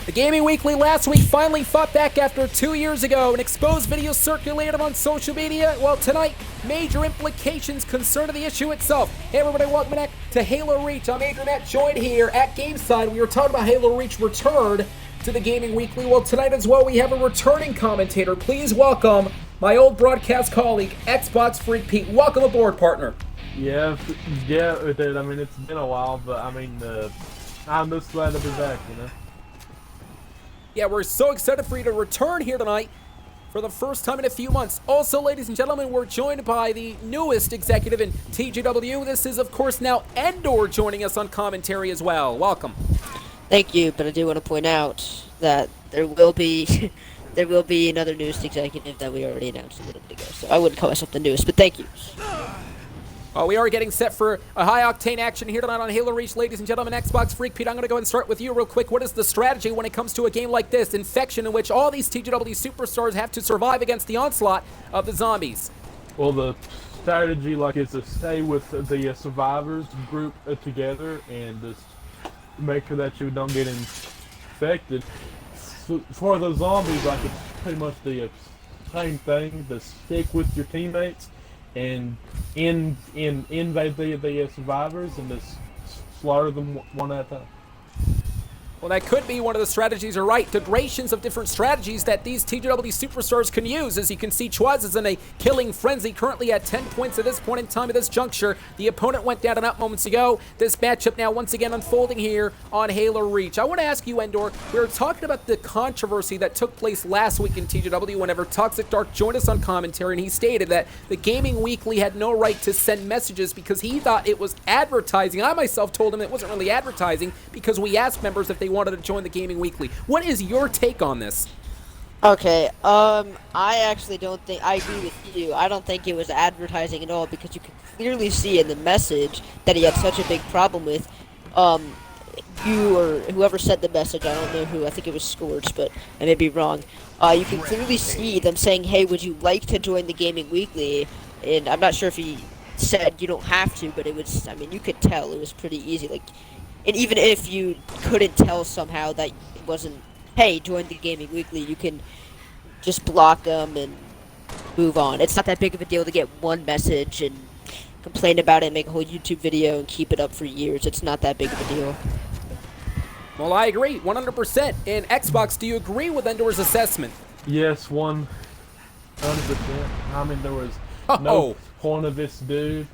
The Gaming Weekly last week finally fought back after 2 years ago. An exposed video circulated on social media. Well, tonight, major implications concerning the issue itself. Hey everybody, welcome back to Halo Reach. I'm Adrian, joined here at GameSide. We were talking about Halo Reach return to the Gaming Weekly. Well, tonight as well, we have a returning commentator. Please welcome my old broadcast colleague, XboxFreakPete. Welcome aboard, partner. Yeah, it did. I mean, it's been a while, but I mean, I'm just glad to be back, you know? Yeah, we're so excited for you to return here tonight for the first time in a few months. Also, ladies and gentlemen, we're joined by the newest executive in TGW. This is, of course, now Endor joining us on commentary as well. Welcome. Thank you, but I do want to point out that there will be another newest executive that we already announced a little bit ago. So I wouldn't call myself the newest, but thank you. We are getting set for a high-octane action here tonight on Halo Reach, ladies and gentlemen. XboxFreakPete, I'm going to go ahead and start with you real quick. What is the strategy when it comes to a game like this, Infection, in which all these TGW superstars have to survive against the onslaught of the zombies? Well, the strategy, is to stay with the survivors group together and just make sure that you don't get infected. For the zombies, it's pretty much the same thing. To stick with your teammates and invade the survivors and just slaughter them one at a time. Well, that could be one of the strategies, or right, durations of different strategies that these TGW superstars can use. As you can see, Chwaz is in a killing frenzy, currently at 10 points at this point in time, at this juncture. The opponent went down and out moments ago. This matchup now once again unfolding here on Halo Reach. I want to ask you, Endor, we were talking about the controversy that took place last week in TGW whenever Toxic Dark joined us on commentary, and he stated that the Gaming Weekly had no right to send messages because he thought it was advertising. I myself told him it wasn't really advertising because we asked members if they wanted to join the Gaming Weekly. What is your take on this? Okay, I actually don't think, I agree with you. I don't think it was advertising at all because you can clearly see in the message that he had such a big problem with. You or whoever sent the message, I don't know who, I think it was Scorch, but I may be wrong. You can clearly see them saying, hey, would you like to join the Gaming Weekly? And I'm not sure if he said you don't have to, but it was, I mean, you could tell it was pretty easy. And even if you couldn't tell somehow that it wasn't, hey, join the Gaming Weekly, you can just block them and move on. It's not that big of a deal to get one message and complain about it and make a whole YouTube video and keep it up for years. It's not that big of a deal. Well, I agree, 100%. And Xbox, do you agree with Endor's assessment? Yes, 100%. I mean, there was no point of this dude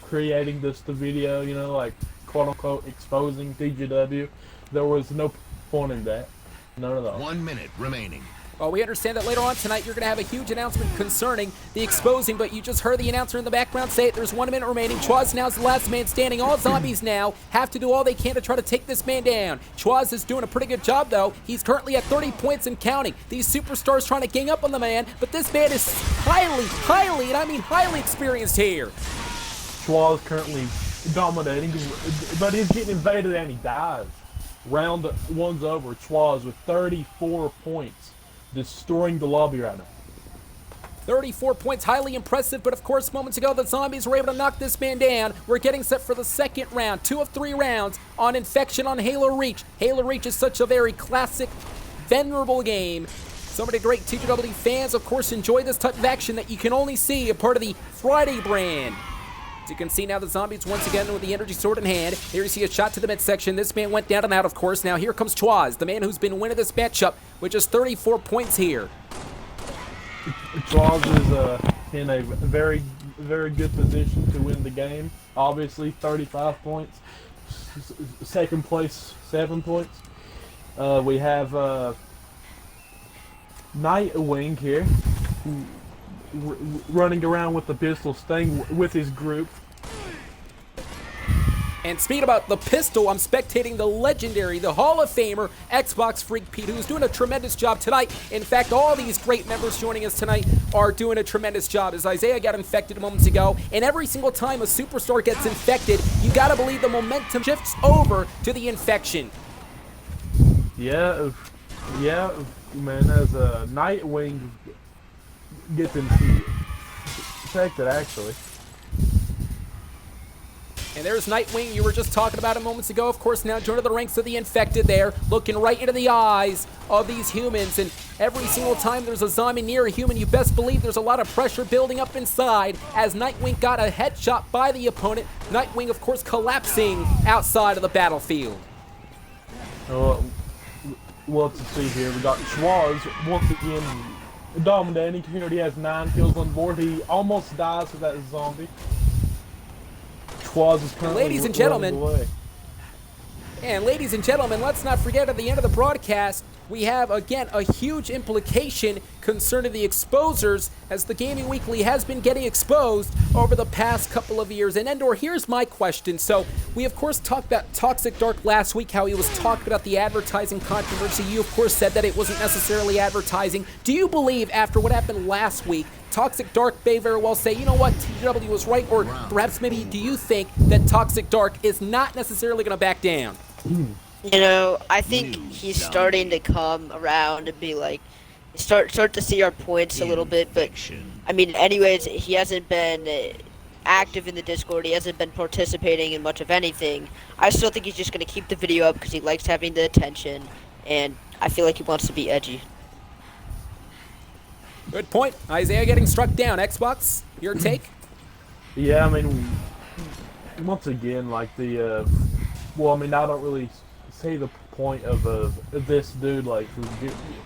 creating the video, you know, quote-unquote exposing TGW. There was no point in that. None at all. 1 minute remaining. Well, we understand that later on tonight you're going to have a huge announcement concerning the exposing, but you just heard the announcer in the background say it. There's 1 minute remaining. Chwaz now is the last man standing. All zombies now have to do all they can to try to take this man down. Chwaz is doing a pretty good job, though. He's currently at 30 points and counting. These superstars trying to gang up on the man, but this man is highly, and I mean highly experienced here. Chwaz currently dominating, but he's getting invaded and he dies. Round one's over. Chwaz with 34 points, destroying the lobby right now. 34 points, highly impressive, but of course moments ago the zombies were able to knock this man down. We're getting set for the second round, 2 of 3 rounds on Infection on Halo Reach. Halo Reach is such a very classic, venerable game. So many great TGW fans, of course, enjoy this type of action that you can only see a part of the Friday brand. As you can see now, the zombies once again with the energy sword in hand. Here you see a shot to the midsection. This man went down and out, of course. Now here comes Chwaz, the man who's been winning this matchup with just 34 points here. Chwaz is in a very, very good position to win the game. Obviously, 35 points. Second place, 7 points. We have Nightwing here, running around with the pistol, staying with his group. And speaking about the pistol, I'm spectating the legendary, the Hall of Famer, XboxFreakPete, who's doing a tremendous job tonight. In fact, all these great members joining us tonight are doing a tremendous job. As Isaiah got infected moments ago, and every single time a superstar gets infected, you gotta believe the momentum shifts over to the infection. Yeah, man, as a Nightwing gets infected, actually. And there's Nightwing. You were just talking about him moments ago. Of course, now joining the ranks of the infected there, looking right into the eyes of these humans. And every single time there's a zombie near a human, you best believe there's a lot of pressure building up inside as Nightwing got a headshot by the opponent. Nightwing, of course, collapsing outside of the battlefield. Let's see here. We got Schwaz once again dominating. He already has 9 kills on board. He almost dies to that zombie. Schwaz is currently ladies and gentlemen, away. And ladies and gentlemen, let's not forget at the end of the broadcast, we have, again, a huge implication concerning the exposers as the Gaming Weekly has been getting exposed over the past couple of years. And Endor, here's my question. So we, of course, talked about Toxic Dark last week, how he was talking about the advertising controversy. You, of course, said that it wasn't necessarily advertising. Do you believe, after what happened last week, Toxic Dark may very well say, you know what, TGW was right, or perhaps maybe do you think that Toxic Dark is not necessarily going to back down? You know, I think he's starting to come around and be like, start to see our points a little bit, but I mean, anyways, he hasn't been active in the Discord, he hasn't been participating in much of anything. I still think he's just going to keep the video up because he likes having the attention, and I feel like he wants to be edgy. Good point. Isaiah getting struck down. Xbox, your take? Yeah, I mean, once again, like the, well, I mean, I don't really see the point of this dude, like,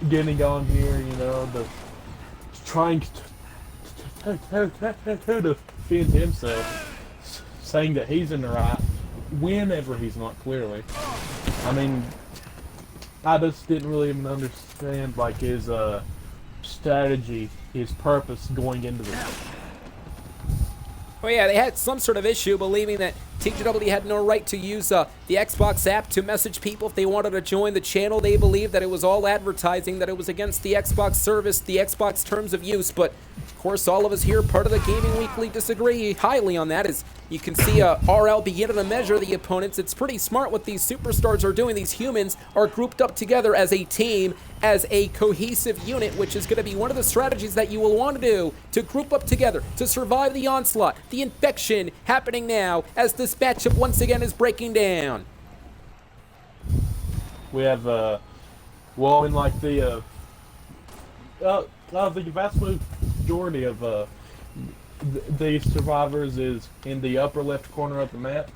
getting on here, you know, trying to defend himself, saying that he's in the right, whenever he's not, clearly. I mean, I just didn't really even understand, like, his, strategy, his purpose going into this. Well, yeah, they had some sort of issue believing that TGW had no right to use the Xbox app to message people if they wanted to join the channel. They believed that it was all advertising, that it was against the Xbox service, the Xbox terms of use. But, of course, all of us here, part of the Gaming Weekly, disagree highly on that. As you can see, RL beginning to measure the opponents. It's pretty smart what these superstars are doing. These humans are grouped up together as a team, as a cohesive unit, which is going to be one of the strategies that you will want to do, to group up together, to survive the onslaught, the infection happening now as this matchup once again is breaking down. We have, well, in like the vast majority of the survivors is in the upper left corner of the map.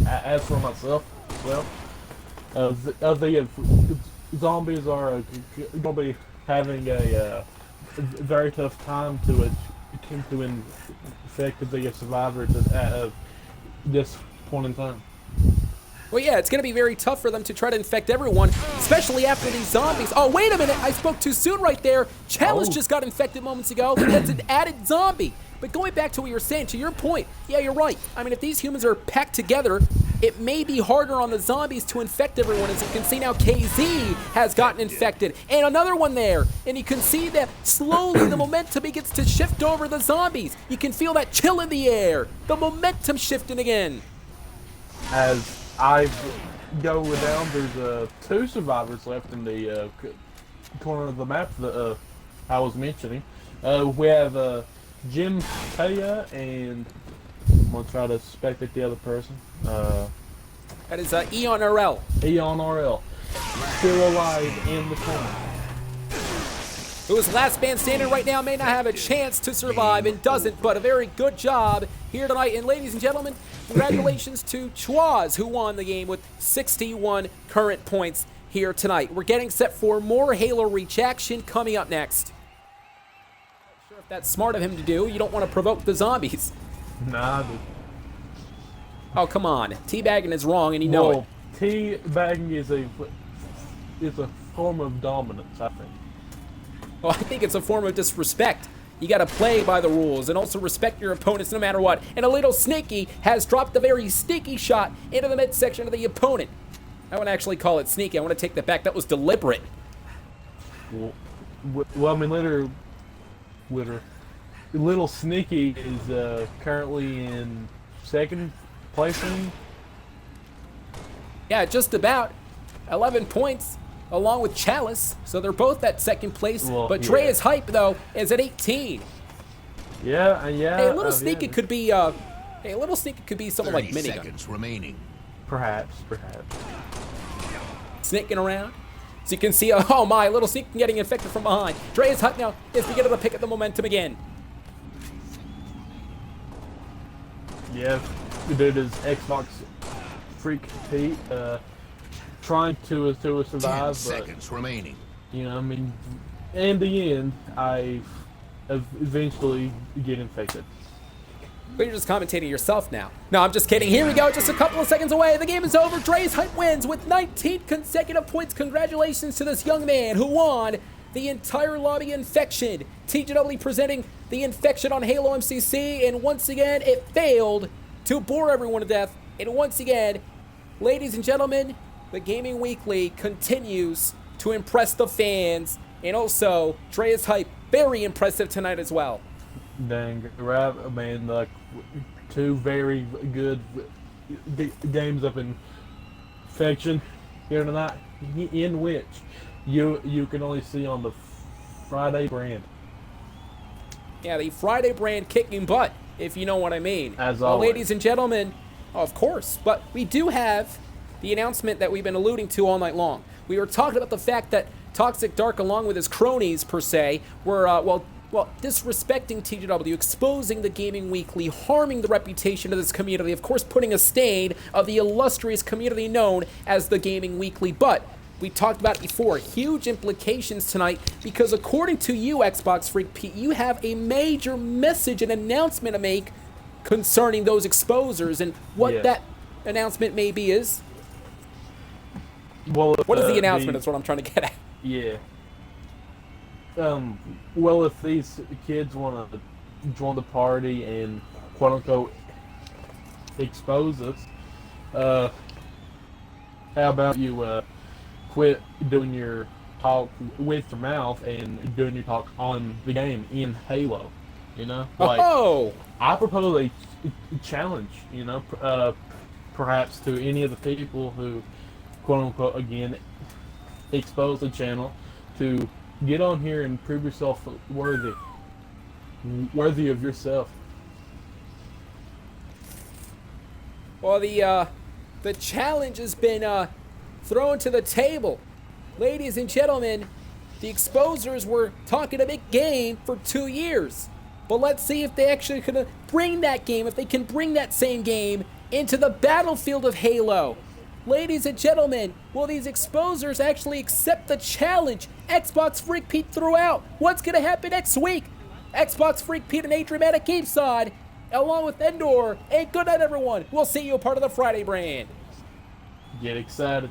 As for myself, well, the zombies are going to be having a very tough time to attempt to infect the survivors at this point in time. Well, yeah, it's going to be very tough for them to try to infect everyone, especially after these zombies. Oh, wait a minute. I spoke too soon right there. Chalice just got infected moments ago. That's an added zombie. But going back to what you were saying, to your point, yeah, you're right. I mean, if these humans are packed together, it may be harder on the zombies to infect everyone. As you can see now, KZ has gotten infected. And another one there. And you can see that slowly the momentum begins to shift over the zombies. You can feel that chill in the air. The momentum shifting again. As I go down, there's 2 survivors left in the corner of the map that I was mentioning. We have Jim Taya, and I'm going to try to spectate the other person. That is Eon RL. Eon RL. Still alive in the corner. Who is last man standing right now, may not have a chance to survive and doesn't, but a very good job here tonight. And ladies and gentlemen, congratulations to Chwaz, who won the game with 61 current points here tonight. We're getting set for more Halo Reach action coming up next. Not sure if that's smart of him to do. You don't want to provoke the zombies. Nah, dude. Oh, come on. Teabagging is wrong, and you know it. Teabagging is a form of dominance, I think. Well, I think it's a form of disrespect. You got to play by the rules and also respect your opponents no matter what. And a little sneaky has dropped a very sneaky shot into the midsection of the opponent. I wouldn't actually call it sneaky. I want to take that back. That was deliberate. Well, I mean, Little Sneaky is currently in 2nd placing. Yeah, just about. 11 points. Along with Chalice, so they're both at 2nd place. Well, but yeah. Drea's Hype, though, is at 18. Yeah. Hey, a little sneaky could be Hey, a little sneak could be someone 30 like Minigun. seconds remaining. Perhaps. Sneaking around. So you can see, oh my, little sneak getting infected from behind. Dre's Hut now is beginning to pick up the momentum again. Yeah, dude is Xbox Freak Pete, trying to 10 survive, but seconds remaining. you know, I mean, in the end, I eventually get infected. But you're just commentating yourself now. No, I'm just kidding. Here we go, just a couple of seconds away. The game is over. Dre's Hut wins with 19 consecutive points. Congratulations to this young man who won the entire lobby infection. TGW presenting the infection on Halo MCC, and once again, it failed to bore everyone to death. And once again, ladies and gentlemen, the Gaming Weekly continues to impress the fans, and also Dre's Hype, very impressive tonight as well. Dang, right, man, like, two very good games of infection here tonight, in which you can only see on the Friday brand. Yeah, the Friday brand kicking butt, if you know what I mean. As well, always. ladies and gentlemen, of course, but we do have the announcement that we've been alluding to all night long. We were talking about the fact that Toxic Dark, along with his cronies, per se, were, disrespecting TGW, exposing the Gaming Weekly, harming the reputation of this community, of course putting a stain of the illustrious community known as the Gaming Weekly. But we talked about it before, huge implications tonight, because according to you, Xbox Freak Pete, you have a major message and announcement to make concerning those exposers, and what Yes. that announcement maybe is. Well, What is the announcement? That's what I'm trying to get at. Yeah. Well, if these kids want to join the party and quote unquote expose us, how about you quit doing your talk with your mouth and doing your talk on the game in Halo? You know, like Oh! I propose a challenge. You know, perhaps to any of the people who quote unquote again expose the channel to get on here and prove yourself worthy of yourself. Well, the challenge has been thrown to the table. Ladies and gentlemen, the exposers were talking a big game for 2 years. But let's see if they actually can bring that game, if they can bring that same game into the battlefield of Halo. Ladies and gentlemen, will these exposers actually accept the challenge Xbox Freak Pete threw out? What's going to happen next week? Xbox Freak Pete and Adrian at Gameside, along with Endor. And good night, everyone. We'll see you a part of the Friday brand. Get excited.